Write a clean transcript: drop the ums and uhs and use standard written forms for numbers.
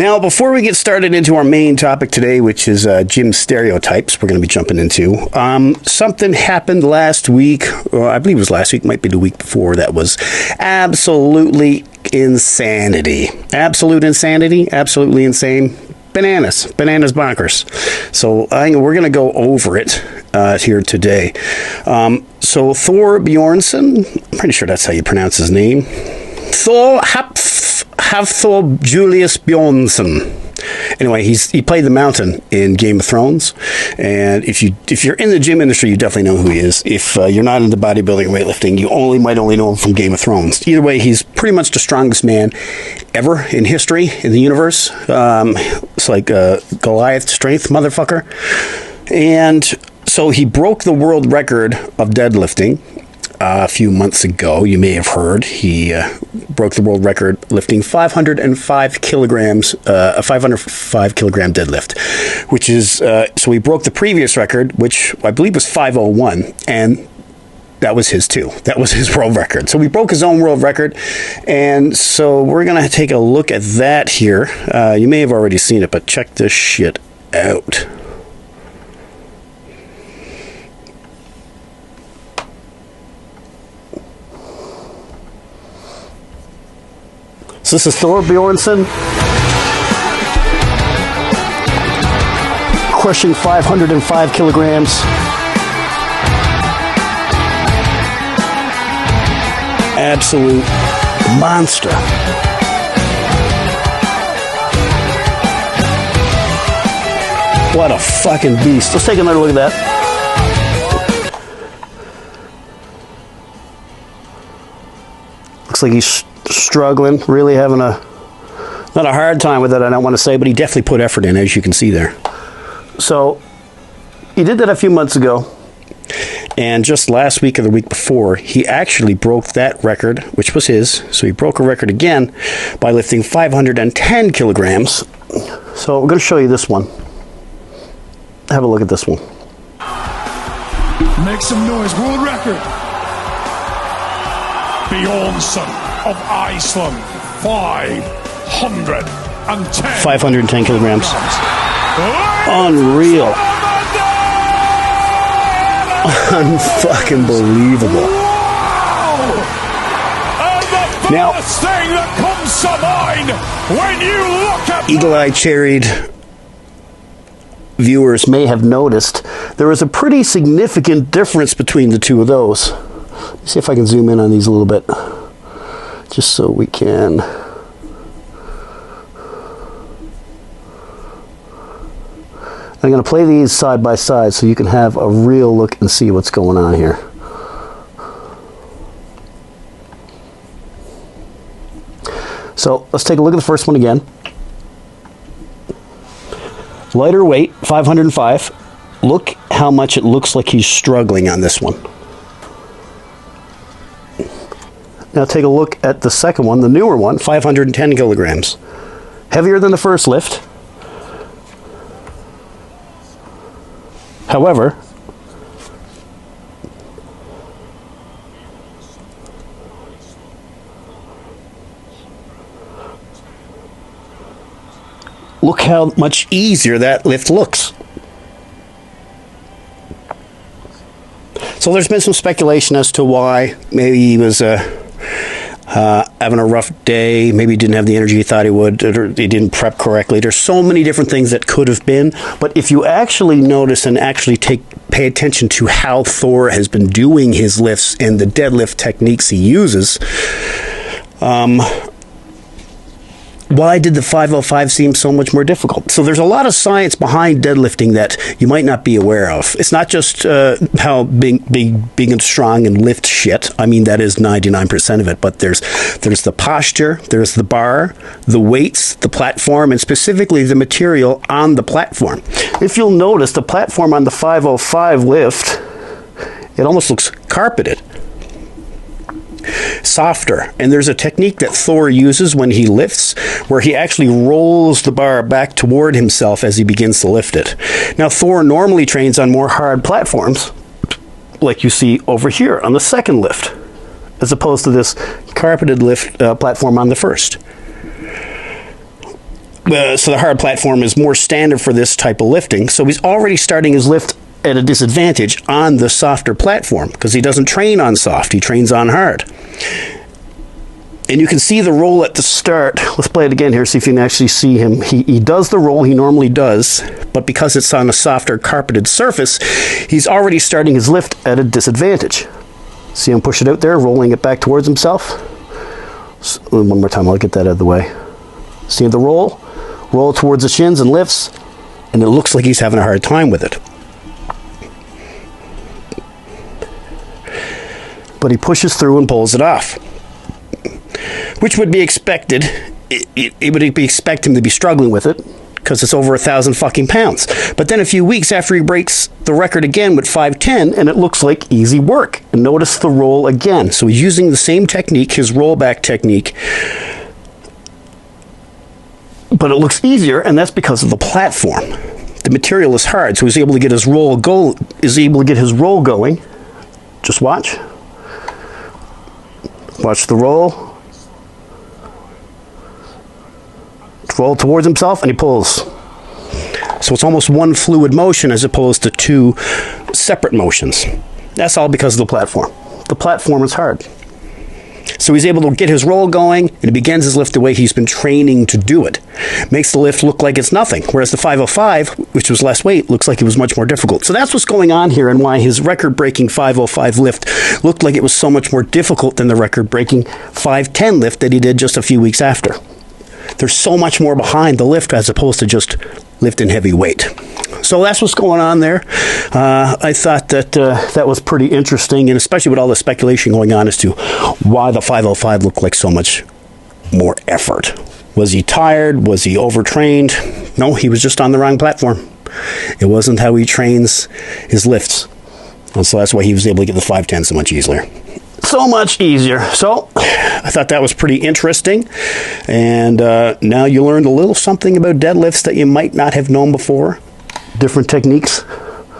Now, before we get started into our main topic today, which is gym stereotypes, we're going to be jumping into, something happened last week, or I believe it was last week, might be the week before, that was absolutely insanity. Absolute insanity, absolutely insane. Bananas bonkers. So we're going to go over it here today. So Thor Bjornsson, I'm pretty sure that's how you pronounce his name. Thor Julius Bjornsson. Anyway, he played the Mountain in Game of Thrones, and if you're in the gym industry, you definitely know who he is. If you're not into bodybuilding or weightlifting, you might only know him from Game of Thrones. Either way, he's pretty much the strongest man ever in history, in the universe. It's like Goliath strength, motherfucker. And so he broke the world record of deadlifting a few months ago. You may have heard he broke the world record lifting 505 kilograms, a 505 kilogram deadlift, which is, so he broke the previous record, which I believe was 501, and that was his too. That was his world record. So he broke his own world record, and so we're going to take a look at that here. You may have already seen it, but check this shit out. So this is Thor Bjornsson crushing 505 kilograms. Absolute monster. What a fucking beast. Let's take another look at that. Looks like he's struggling, really having not a hard time with it, I don't want to say, but he definitely put effort in, as you can see there. So he did that a few months ago, and just last week or the week before, he actually broke that record, which was his. So he broke a record again by lifting 510 kilograms. So we're going to show you this one. Have a look at this one. Make some noise, world record. Bjornsson of Iceland, 510 kilograms. Unreal. Unfucking believable. Now, thing that comes to mind when you look at eagle-eyed cherried viewers may have noticed there is a pretty significant difference between the two of those. Let me see if I can zoom in on these a little bit, just so we can. I'm going to play these side by side so you can have a real look and see what's going on here. So let's take a look at the first one again. Lighter weight, 505. Look how much it looks like he's struggling on this one. Now take a look at the second one, the newer one, 510 kilograms. Heavier than the first lift. However, look how much easier that lift looks. So there's been some speculation as to why. Maybe he was having a rough day, maybe he didn't have the energy he thought he would, or he didn't prep correctly. There's so many different things that could have been, but if you actually notice and actually pay attention to how Thor has been doing his lifts and the deadlift techniques he uses, why did the 505 seem so much more difficult? So there's a lot of science behind deadlifting that you might not be aware of. It's not just how big and strong and lift shit. I mean, that is 99% of it. But there's the posture, there's the bar, the weights, the platform, and specifically the material on the platform. If you'll notice, the platform on the 505 lift, it almost looks carpeted. Softer, and there's a technique that Thor uses when he lifts where he actually rolls the bar back toward himself as he begins to lift it. Now Thor normally trains on more hard platforms like you see over here on the second lift, as opposed to this carpeted lift platform on the first. so the hard platform is more standard for this type of lifting. So he's already starting his lift at a disadvantage on the softer platform because he doesn't train on soft, he trains on hard. And you can see the roll at the start. Let's play it again here, see if you can actually see him. He does the roll, he normally does, but because it's on a softer carpeted surface, he's already starting his lift at a disadvantage. See him push it out there, rolling it back towards himself. So, one more time, I'll get that out of the way. See the roll towards the shins and lifts, and it looks like he's having a hard time with it. But he pushes through and pulls it off, which would be expected. It would be expect him to be struggling with it because it's over 1,000 fucking pounds. But then a few weeks after he breaks the record again with 510, and it looks like easy work. And notice the roll again. So he's using the same technique, his rollback technique, but it looks easier, and that's because of the platform. The material is hard, so he's able to get his roll going. Just watch. Watch the roll. Roll towards himself, and he pulls. So it's almost one fluid motion as opposed to two separate motions. That's all because of the platform. The platform is hard. So he's able to get his roll going, and he begins his lift the way he's been training to do it. Makes the lift look like it's nothing, whereas the 505, which was less weight, looks like it was much more difficult. So that's what's going on here, and why his record-breaking 505 lift looked like it was so much more difficult than the record-breaking 510 lift that he did just a few weeks after. There's so much more behind the lift as opposed to just lifting heavy weight. So that's what's going on there. I thought that that was pretty interesting, and especially with all the speculation going on as to why the 505 looked like so much more effort. Was he tired? Was he overtrained? No, he was just on the wrong platform. It wasn't how he trains his lifts. And so that's why he was able to get the 510 so much easier. So much easier. So I thought that was pretty interesting. And now you learned a little something about deadlifts that you might not have known before. Different techniques.